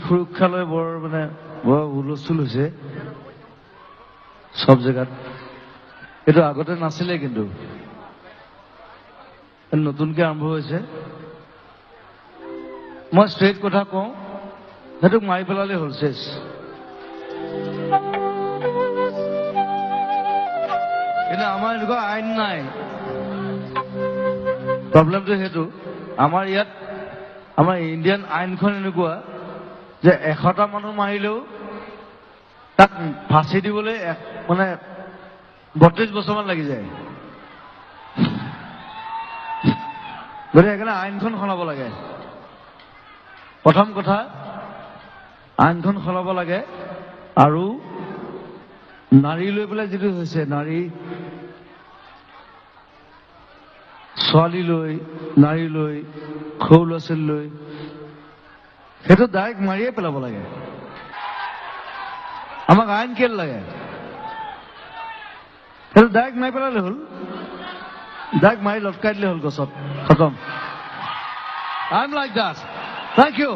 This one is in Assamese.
সুৰক্ষা লৈ বৰ মানে বৰ হুলস্থুল হৈছে সব জেগাত এইটো আগতে নাছিলে কিন্তু নতুনকে আৰম্ভ হৈছে মই ষ্ট্ৰেট কথা কওঁ সেইটোক মাৰি পেলালে হ'ল শেষ কিন্তু আমাৰ এনেকুৱা আইন নাই প্ৰব্লেমটো সেইটো আমাৰ ইয়াত আমাৰ ইণ্ডিয়ান আইনখন এনেকুৱা যে 100টা মানুহ মাৰিলেও তাক ফাঁচি দিবলৈ মানে 32 বছৰমান লাগি যায় গতিকে সেইকাৰণে আইনখন সলাব লাগে প্ৰথম কথা আইনখন সলাব লাগে আৰু নাৰী লৈ পেলাই যিটো হৈছে নাৰী ছোৱালী লৈ নাৰী লৈ সৰু ল'ৰা ছোৱালী লৈ সেইটো ডাইৰেক্ট মাৰিয়ে পেলাব লাগে আমাক আইন কেলে লাগে সেইটো ডাইৰেক্ট মাৰি পেলালে হ'ল ডাইৰেক্ট মাৰি লটকাই দিলে হ'ল গছত খতম I am like that thank U